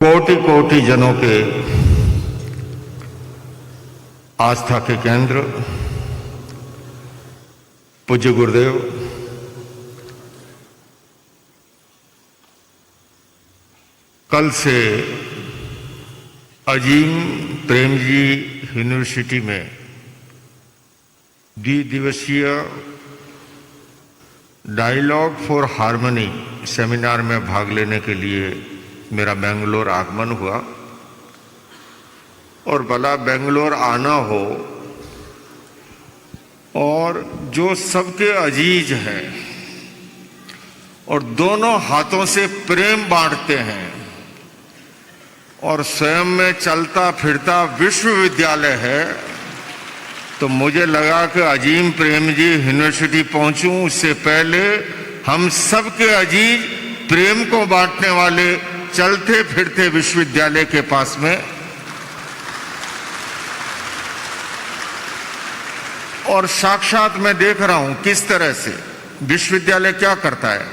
कोटि कोटि जनों के आस्था के केंद्र पूज्य गुरुदेव कल से अजीम प्रेमजी यूनिवर्सिटी में द्विदिवसीय डायलॉग फॉर हार्मनी सेमिनार में भाग लेने के लिए मेरा बेंगलोर आगमन हुआ। और भला बेंगलोर आना हो और जो सबके अजीज हैं और दोनों हाथों से प्रेम बांटते हैं और स्वयं में चलता फिरता विश्वविद्यालय है, तो मुझे लगा कि अजीम प्रेमजी यूनिवर्सिटी पहुंचूं उससे पहले हम सबके अजीज प्रेम को बांटने वाले चलते फिरते विश्वविद्यालय के पास में और साक्षात मैं देख रहा हूं किस तरह से विश्वविद्यालय क्या करता है,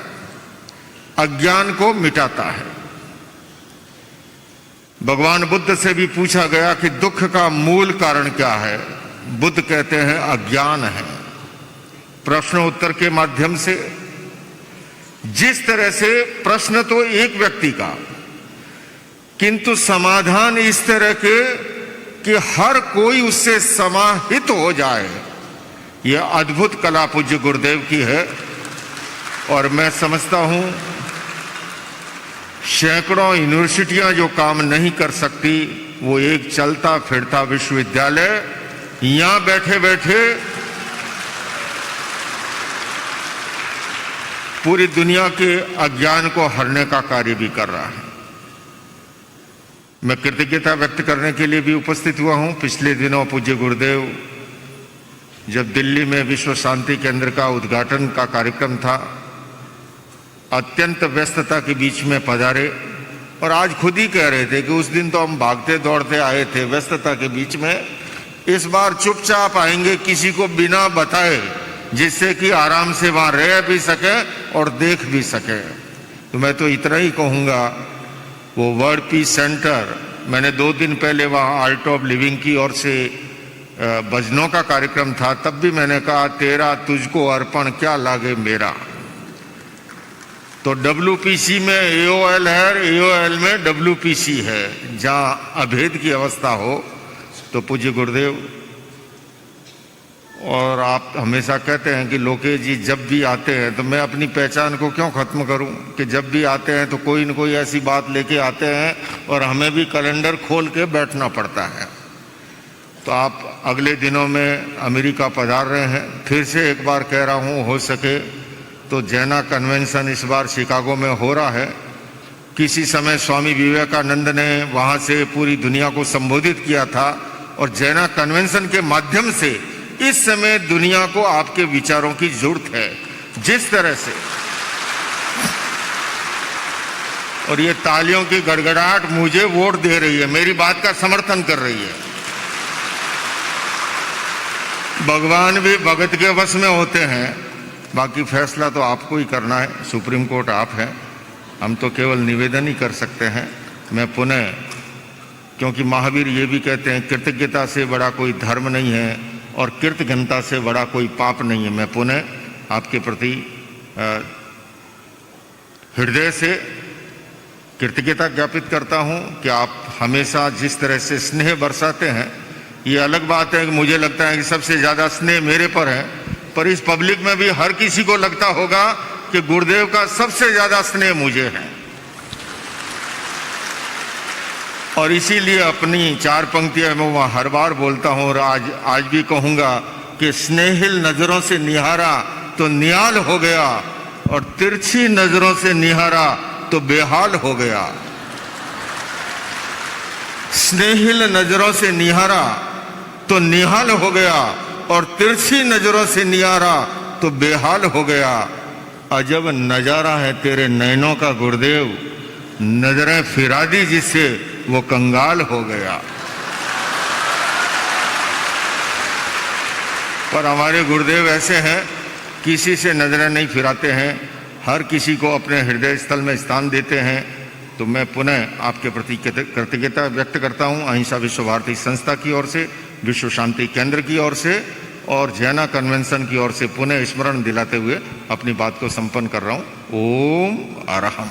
अज्ञान को मिटाता है। भगवान बुद्ध से भी पूछा गया कि दुख का मूल कारण क्या है, बुद्ध कहते हैं अज्ञान है। प्रश्न उत्तर के माध्यम से जिस तरह से प्रश्न तो एक व्यक्ति का, किंतु समाधान इस तरह के कि हर कोई उससे समाहित हो जाए, यह अद्भुत कला पूज्य गुरुदेव की है। और मैं समझता हूं सैकड़ों यूनिवर्सिटियां जो काम नहीं कर सकती, वो एक चलता फिरता विश्वविद्यालय यहां बैठे बैठे पूरी दुनिया के अज्ञान को हरने का कार्य भी कर रहा है। मैं कृतज्ञता व्यक्त करने के लिए भी उपस्थित हुआ हूं। पिछले दिनों पूज्य गुरुदेव जब दिल्ली में विश्व शांति केंद्र का उद्घाटन का कार्यक्रम था, अत्यंत व्यस्तता के बीच में पधारे और आज खुद ही कह रहे थे कि उस दिन तो हम भागते दौड़ते आए थे व्यस्तता के बीच में, इस बार चुपचाप आएंगे किसी को बिना बताए, जिससे कि आराम से वहां रह भी सके और देख भी सके। तो मैं तो इतना ही कहूंगा, वो वर्ल्ड पीस सेंटर, मैंने 2 दिन पहले वहां आर्ट ऑफ लिविंग की ओर से भजनों का कार्यक्रम था, तब भी मैंने कहा तेरा तुझको अर्पण क्या लागे मेरा। तो WPC में AOL है, AOL में WPC है। जहां अभेद की अवस्था हो तो पूज्य गुरुदेव, और आप हमेशा कहते हैं कि लोकेश जी जब भी आते हैं, तो मैं अपनी पहचान को क्यों खत्म करूं कि जब भी आते हैं तो कोई न कोई ऐसी बात लेके आते हैं और हमें भी कैलेंडर खोल के बैठना पड़ता है। तो आप अगले दिनों में अमेरिका पधार रहे हैं, फिर से एक बार कह रहा हूं, हो सके तो जैना कन्वेंशन इस बार शिकागो में हो रहा है। किसी समय स्वामी विवेकानंद ने वहां से पूरी दुनिया को संबोधित किया था और जैना कन्वेंशन के माध्यम से इस समय दुनिया को आपके विचारों की जरूरत है। जिस तरह से, और ये तालियों की गड़गड़ाहट मुझे वोट दे रही है, मेरी बात का समर्थन कर रही है। भगवान भी भगत के वश में होते हैं, बाकी फैसला तो आपको ही करना है, सुप्रीम कोर्ट आप हैं, हम तो केवल निवेदन ही कर सकते हैं। मैं पुनः, क्योंकि महावीर ये भी कहते हैं कृतज्ञता से बड़ा कोई धर्म नहीं है और कृतघ्नता से बड़ा कोई पाप नहीं है, मैं पुनः आपके प्रति हृदय से कृतज्ञता ज्ञापित करता हूं कि आप हमेशा जिस तरह से स्नेह बरसाते हैं। ये अलग बात है कि मुझे लगता है कि सबसे ज्यादा स्नेह मेरे पर है, पर इस पब्लिक में भी हर किसी को लगता होगा कि गुरुदेव का सबसे ज्यादा स्नेह मुझे है। और इसीलिए अपनी 4 पंक्तियां मैं वहां हर बार बोलता हूं और आज भी कहूंगा कि स्नेहिल नजरों से निहारा तो निहाल हो गया और तिरछी नजरों से निहारा तो बेहाल हो गया। स्नेहिल नजरों से निहारा तो निहाल हो गया और तिरछी नजरों से निहारा तो बेहाल हो गया। अजब नजारा है तेरे नैनों का गुरुदेव, नजरें फिरा दी जिससे वो कंगाल हो गया। पर हमारे गुरुदेव ऐसे हैं, किसी से नजरें नहीं फिराते हैं, हर किसी को अपने हृदय स्थल में स्थान देते हैं। तो मैं पुनः आपके प्रति कृतज्ञता व्यक्त करता हूँ अहिंसा विश्व भारती संस्था की ओर से, विश्व शांति केंद्र की ओर से और जैना कन्वेंशन की ओर से पुनः स्मरण दिलाते हुए अपनी बात को संपन्न कर रहा हूँ। ओम अरहम।